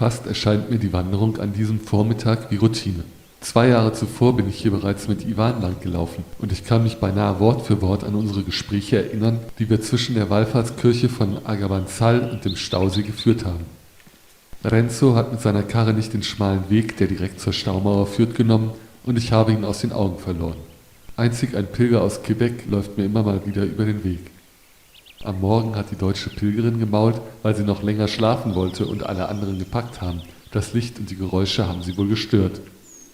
Fast erscheint mir die Wanderung an diesem Vormittag wie Routine. 2 Jahre zuvor bin ich hier bereits mit Ivan lang gelaufen und ich kann mich beinahe Wort für Wort an unsere Gespräche erinnern, die wir zwischen der Wallfahrtskirche von Agabanzal und dem Stausee geführt haben. Renzo hat mit seiner Karre nicht den schmalen Weg, der direkt zur Staumauer führt, genommen und ich habe ihn aus den Augen verloren. Einzig ein Pilger aus Quebec läuft mir immer mal wieder über den Weg. Am Morgen hat die deutsche Pilgerin gemault, weil sie noch länger schlafen wollte und alle anderen gepackt haben. Das Licht und die Geräusche haben sie wohl gestört.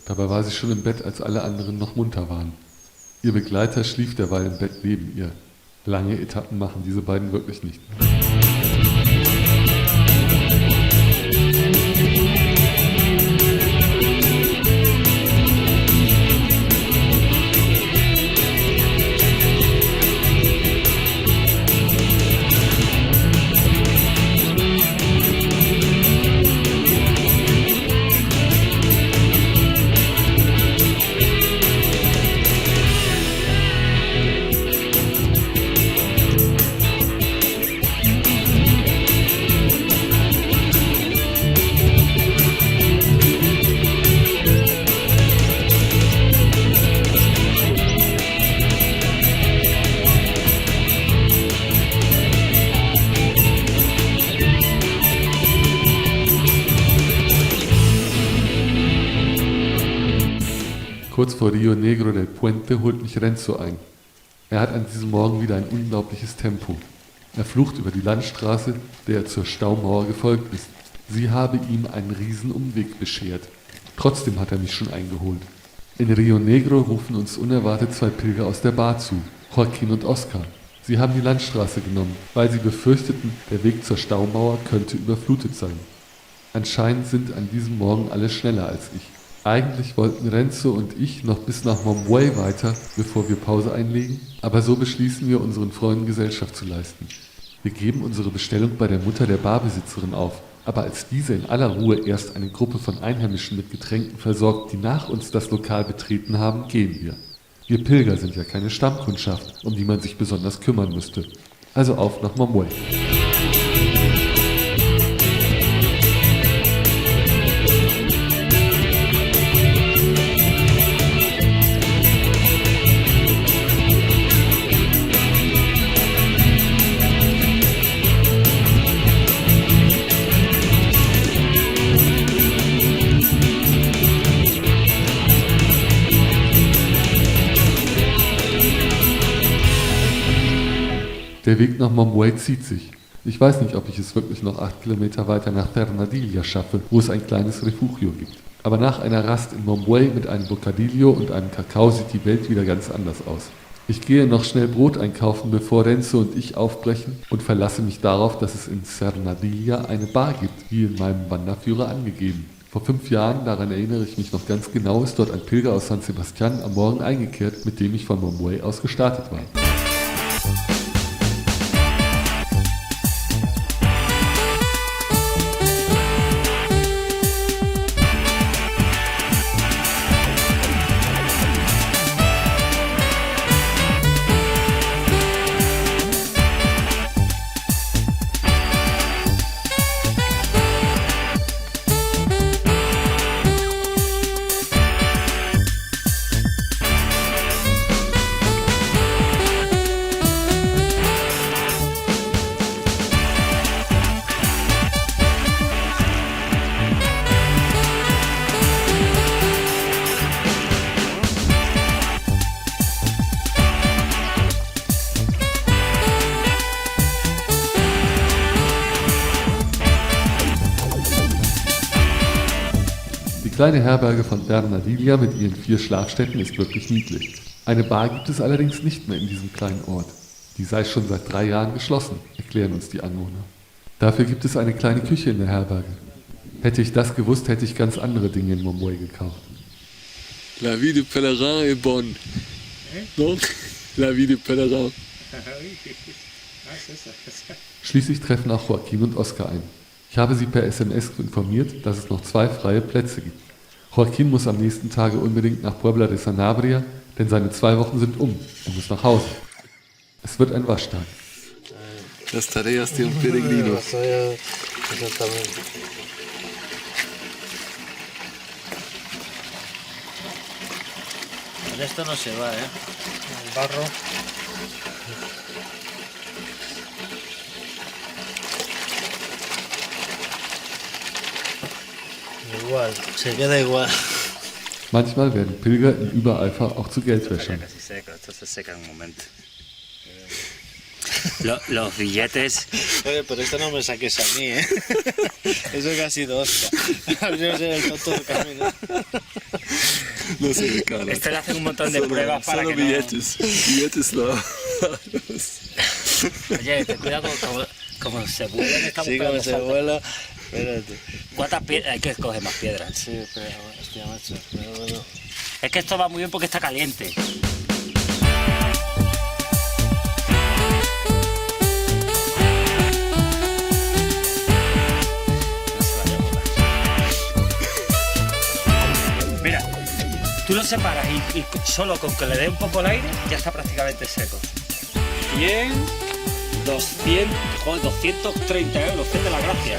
Dabei war sie schon im Bett, als alle anderen noch munter waren. Ihr Begleiter schlief derweil im Bett neben ihr. Lange Etappen machen diese beiden wirklich nicht. Kurz vor Rio Negro del Puente holt mich Renzo ein. Er hat an diesem Morgen wieder ein unglaubliches Tempo. Er flucht über die Landstraße, der er zur Staumauer gefolgt ist. Sie habe ihm einen Riesenumweg beschert. Trotzdem hat er mich schon eingeholt. In Rio Negro rufen uns unerwartet 2 Pilger aus der Bar zu, Joaquin und Oscar. Sie haben die Landstraße genommen, weil sie befürchteten, der Weg zur Staumauer könnte überflutet sein. Anscheinend sind an diesem Morgen alle schneller als ich. Eigentlich wollten Renzo und ich noch bis nach Mombuey weiter, bevor wir Pause einlegen, aber so beschließen wir, unseren Freunden Gesellschaft zu leisten. Wir geben unsere Bestellung bei der Mutter der Barbesitzerin auf, aber als diese in aller Ruhe erst eine Gruppe von Einheimischen mit Getränken versorgt, die nach uns das Lokal betreten haben, gehen wir. Wir Pilger sind ja keine Stammkundschaft, um die man sich besonders kümmern müsste. Also auf nach Mombuey. Der Weg nach Mombuey zieht sich. Ich weiß nicht, ob ich es wirklich noch 8 Kilometer weiter nach Fernandilla schaffe, wo es ein kleines Refugio gibt. Aber nach einer Rast in Mombuey mit einem Bocadillo und einem Kakao sieht die Welt wieder ganz anders aus. Ich gehe noch schnell Brot einkaufen, bevor Renzo und ich aufbrechen und verlasse mich darauf, dass es in Fernandilla eine Bar gibt, wie in meinem Wanderführer angegeben. Vor 5 Jahren, daran erinnere ich mich noch ganz genau, ist dort ein Pilger aus San Sebastián am Morgen eingekehrt, mit dem ich von Mombuey aus gestartet war. Die kleine Herberge von Fernandilla mit ihren 4 Schlafstätten ist wirklich niedlich. Eine Bar gibt es allerdings nicht mehr in diesem kleinen Ort. Die sei schon seit 3 Jahren geschlossen, erklären uns die Anwohner. Dafür gibt es eine kleine Küche in der Herberge. Hätte ich das gewusst, hätte ich ganz andere Dinge in Mombuey gekauft. La vie de pèlerin est bonne. Non? La vie de pèlerin. Schließlich treffen auch Joaquin und Oscar ein. Ich habe sie per SMS informiert, dass es noch 2 freie Plätze gibt. Joaquin muss am nächsten Tage unbedingt nach Puebla de Sanabria, denn seine 2 Wochen sind um. Er muss nach Hause. Es wird ein Waschtag. Las tareas de un peregrino. Exactamente. En esto no se va, ¿eh? El barro. Igual, se queda igual. Manchmal werden Pilger im Übereifer auch zu Ya Geldwäschern. casi seco, esto se seca en un momento. Los billetes, Oye, pero esto no me saques a mí, ¿eh? Eso que ha sido Oscar. Yo soy el tonto del camino. No se ve cara. este le hacen un montón de pruebas para Solo que billetes. Billetes lavados. no... Oye, ten cuidado como se vuelan, estamos Sí, como pegando se saltos. vuela. Espérate. ¿Cuántas piedras? Hay que coger más piedras. Sí, pero, hostia, macho. Pero bueno. Es que esto va muy bien porque está caliente. Mira, tú lo separas y solo con que le dé un poco el aire ya está prácticamente seco. 100, 200, joder, 230 euros, que te la gracia.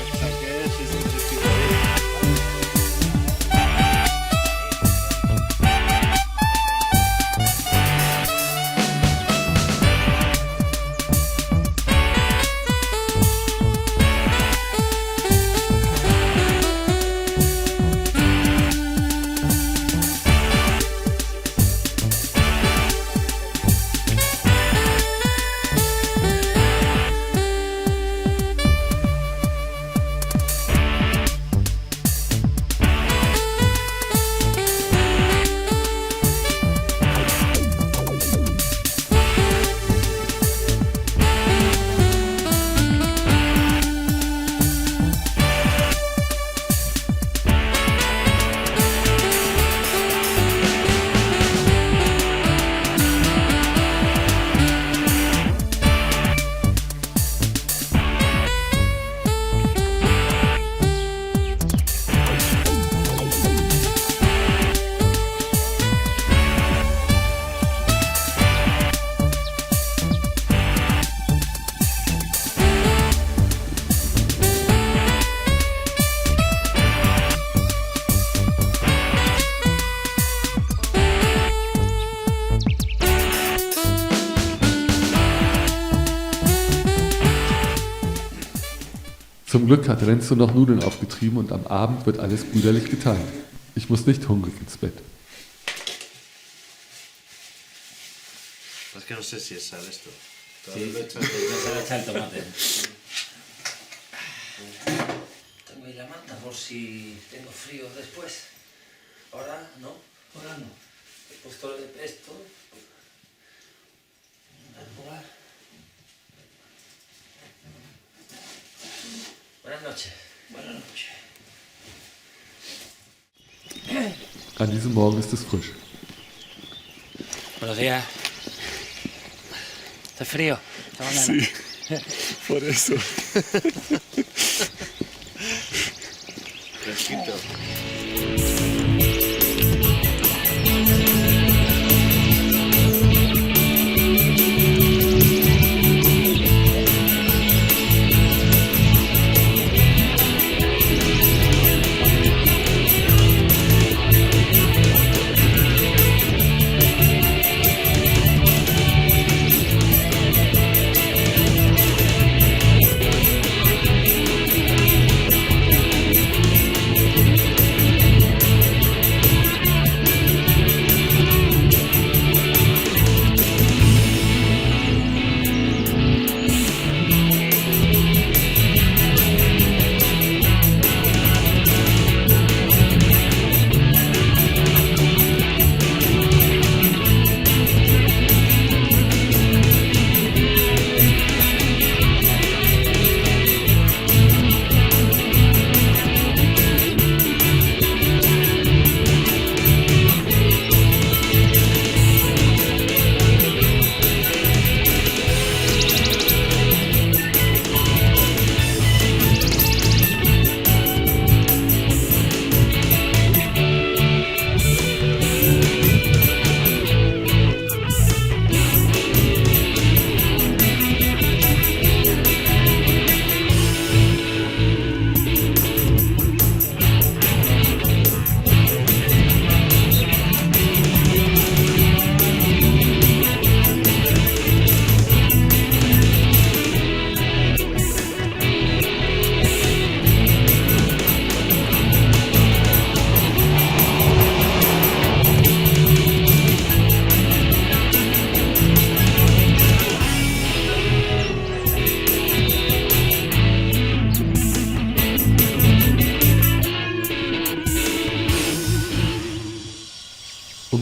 Zum Glück hat Renzo noch Nudeln aufgetrieben und am Abend wird alles brüderlich geteilt. Ich muss nicht hungrig ins Bett. Es que no sé si es sal esto. Sí, ya se le echa el tomate. Tengo ahí la manta por si tengo frío después. Ahora no, ahora no. He puesto esto. Buenas noches. Buenas noches. An diesem Morgen ist es frisch. Buenos días. ¿Está frío? Esta mañana. Sí, por eso. Fresquito.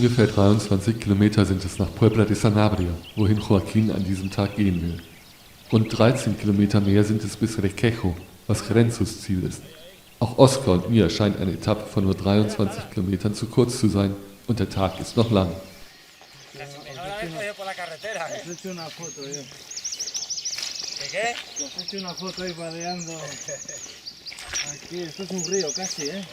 Ungefähr 23 Kilometer sind es nach Puebla de Sanabria, wohin Joaquín an diesem Tag gehen will. Rund 13 Kilometer mehr sind es bis Requejo, was Renzos Ziel ist. Auch Oscar und mir scheint eine Etappe von nur 23 Kilometern zu kurz zu sein und der Tag ist noch lang. Has hecho una foto yo. ¿De qué? Has hecho una foto ahí padeando. Aquí, esto es un río casi, ¿eh?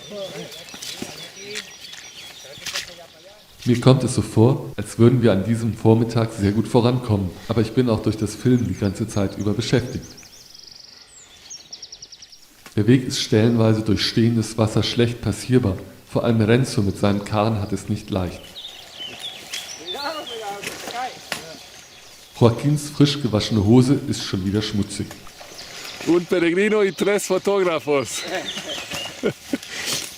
Mir kommt es so vor, als würden wir an diesem Vormittag sehr gut vorankommen, aber ich bin auch durch das Filmen die ganze Zeit über beschäftigt. Der Weg ist stellenweise durch stehendes Wasser schlecht passierbar, vor allem Renzo mit seinem Karren hat es nicht leicht. Joaquins frisch gewaschene Hose ist schon wieder schmutzig. Un peregrino y 3 fotógrafos.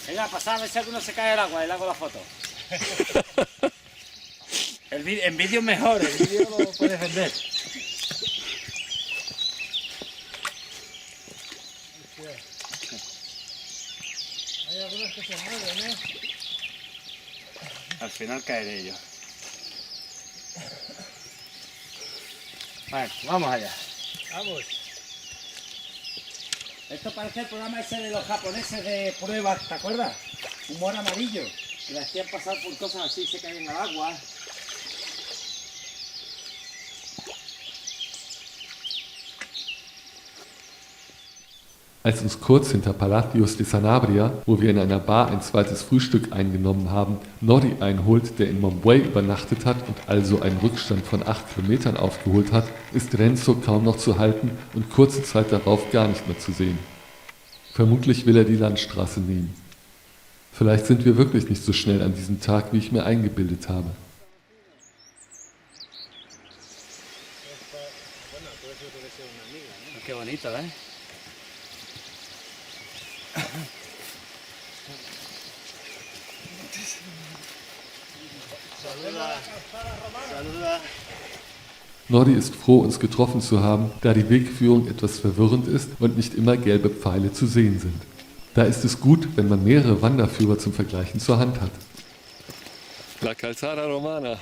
Venga, pasad a ver si alguno se cae el agua y le hago la foto. En vídeo es mejor, el vídeo lo puedes vender. Hay algunos que se mueven, ¿eh? Al final caeré yo. Bueno, vamos allá. Vamos. Esto parece el programa ese de los japoneses de pruebas, ¿te acuerdas? Humor amarillo. Que le hacían pasar por cosas así, se caían al agua. Als uns kurz hinter Palacios de Sanabria, wo wir in einer Bar ein zweites Frühstück eingenommen haben, Nori einholt, der in Mombuey übernachtet hat und also einen Rückstand von 8 Kilometern aufgeholt hat, ist Renzo kaum noch zu halten und kurze Zeit darauf gar nicht mehr zu sehen. Vermutlich will er die Landstraße nehmen. Vielleicht sind wir wirklich nicht so schnell an diesem Tag, wie ich mir eingebildet habe. Qué bonito, ¿eh? Saluda. Nori ist froh, uns getroffen zu haben, da die Wegführung etwas verwirrend ist und nicht immer gelbe Pfeile zu sehen sind. Da ist es gut, wenn man mehrere Wanderführer zum Vergleichen zur Hand hat. La calzada romana.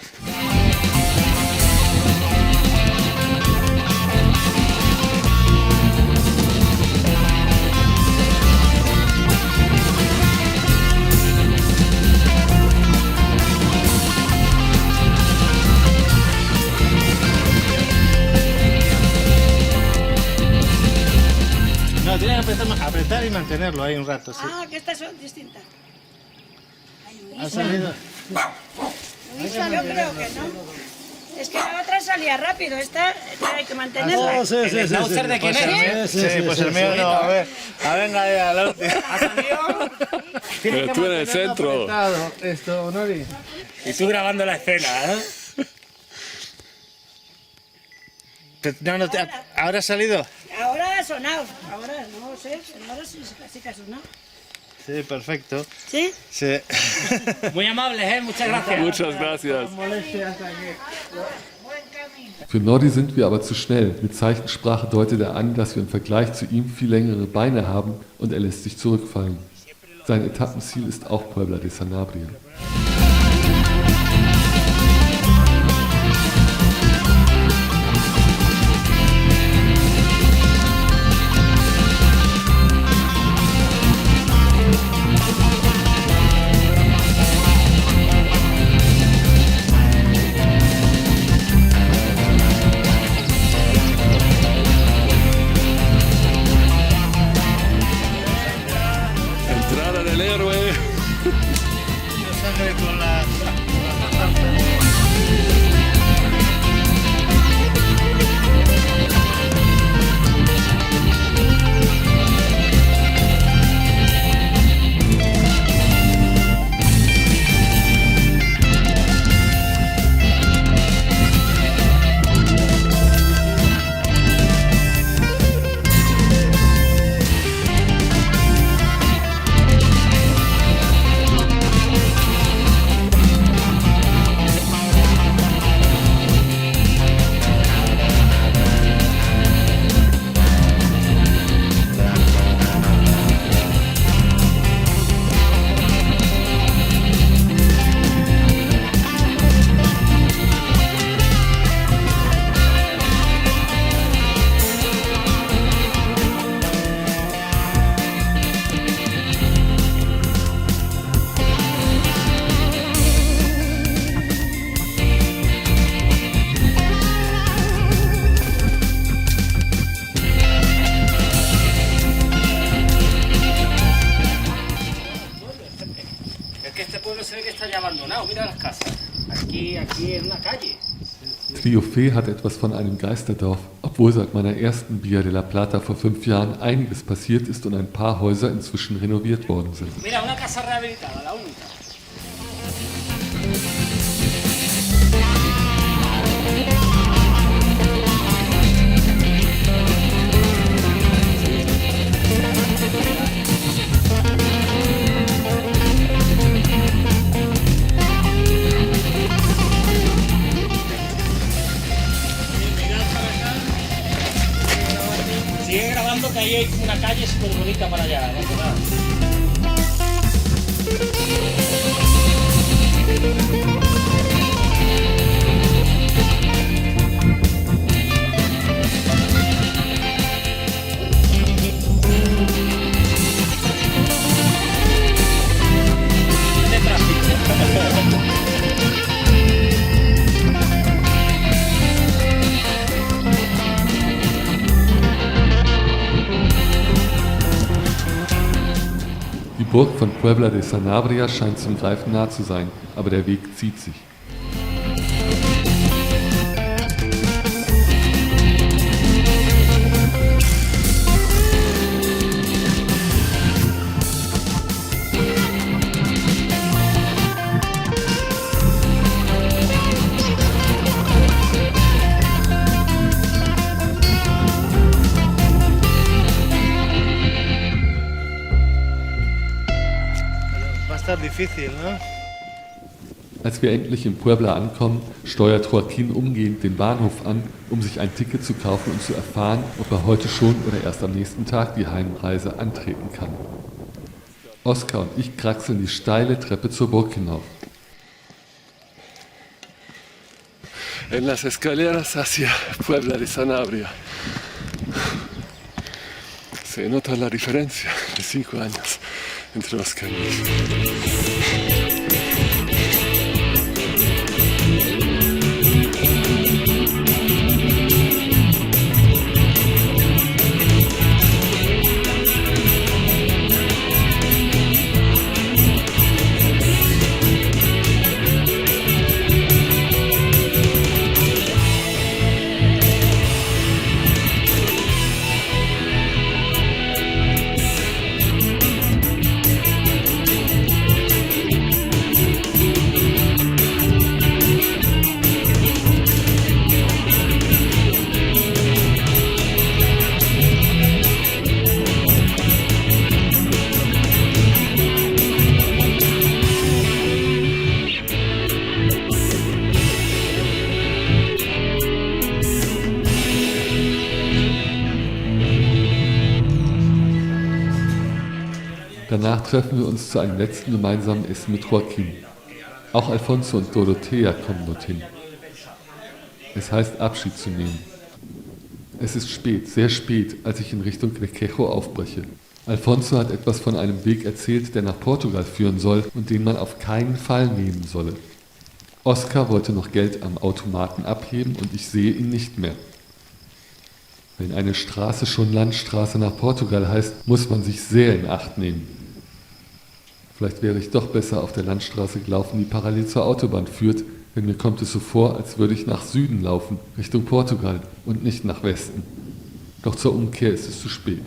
No, tienes que apretar y mantenerlo ahí un rato, sí. Ah, que estas son distintas. Ha salido. Yo creo que no. Es que la otra salía rápido, esta hay que mantenerla. Oh, sí, sí, ¿El sí, Schnauzer de quién es? Sí, pues el mío no. A ver, venga ahí a la última. ¿Ha salido? Pero tú en el centro. Esto, Nori. Y tú grabando la escena, ¿eh? No, no, ¿ahora ha salido? Ahora ha sonado, ahora no sé, ahora sí que ha sonado. Sí, perfecto. ¿Sí? Sí. Muy amables, ¿eh? Muchas gracias. Muchas gracias. Für Nori sind wir aber zu schnell. Mit Zeichensprache deutet er an, dass wir im Vergleich zu ihm viel längere Beine haben und er lässt sich zurückfallen. Sein Etappenziel ist auch Puebla de Sanabria. Entrada del héroe. Yo sangre con las abandonado, mira las casas. Aquí es una calle. Triofé hat etwas von einem Geisterdorf, obwohl seit meiner ersten Via de la Plata vor 5 Jahren einiges passiert ist und ein paar Häuser inzwischen renoviert worden sind. Mira, una casa rehabilitada, la única. Sigue grabando que ahí hay una calle súper bonita para allá, abandonada. De tráfico. Die Burg von Puebla de Sanabria scheint zum Greifen nah zu sein, aber der Weg zieht sich. Va a estar difícil, ¿no? Als wir endlich in Puebla ankommen, steuert Joaquin umgehend den Bahnhof an, um sich ein Ticket zu kaufen und zu erfahren, ob er heute schon oder erst am nächsten Tag die Heimreise antreten kann. Oskar und ich kraxeln die steile Treppe zur Burg hinauf. En las escaleras hacia Puebla de Sanabria. Se nota la diferencia de 5 años entre Oscar y mí. Danach treffen wir uns zu einem letzten gemeinsamen Essen mit Joaquin. Auch Alfonso und Dorothea kommen dorthin. Es heißt, Abschied zu nehmen. Es ist spät, sehr spät, als ich in Richtung Requejo aufbreche. Alfonso hat etwas von einem Weg erzählt, der nach Portugal führen soll und den man auf keinen Fall nehmen solle. Oskar wollte noch Geld am Automaten abheben und ich sehe ihn nicht mehr. Wenn eine Straße schon Landstraße nach Portugal heißt, muss man sich sehr in Acht nehmen. Vielleicht wäre ich doch besser auf der Landstraße gelaufen, die parallel zur Autobahn führt, denn mir kommt es so vor, als würde ich nach Süden laufen, Richtung Portugal und nicht nach Westen. Doch zur Umkehr ist es zu spät.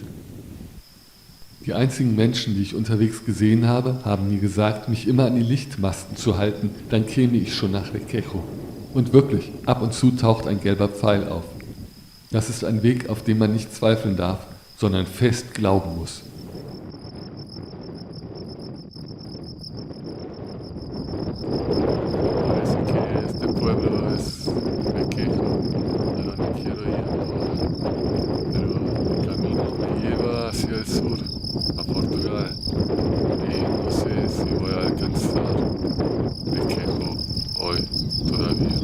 Die einzigen Menschen, die ich unterwegs gesehen habe, haben mir gesagt, mich immer an die Lichtmasten zu halten, dann käme ich schon nach Requejo. Und wirklich, ab und zu taucht ein gelber Pfeil auf. Das ist ein Weg, auf dem man nicht zweifeln darf, sondern fest glauben muss. Parece que este pueblo es Requejo, a donde quiero ir ahora. Pero el camino me lleva hacia el sur, a Portugal, y no sé si voy a alcanzar Requejo hoy todavía.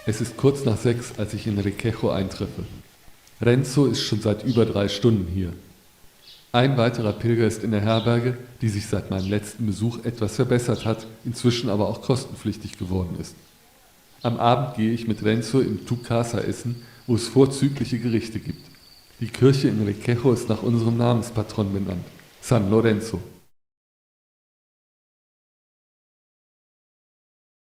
Es ist kurz nach 6, als ich in Requejo eintreffe. Renzo ist schon seit über 3 Stunden hier. Ein weiterer Pilger ist in der Herberge, die sich seit meinem letzten Besuch etwas verbessert hat, inzwischen aber auch kostenpflichtig geworden ist. Am Abend gehe ich mit Renzo im Tu Casa essen, wo es vorzügliche Gerichte gibt. Die Kirche in Requejo ist nach unserem Namenspatron benannt, San Lorenzo.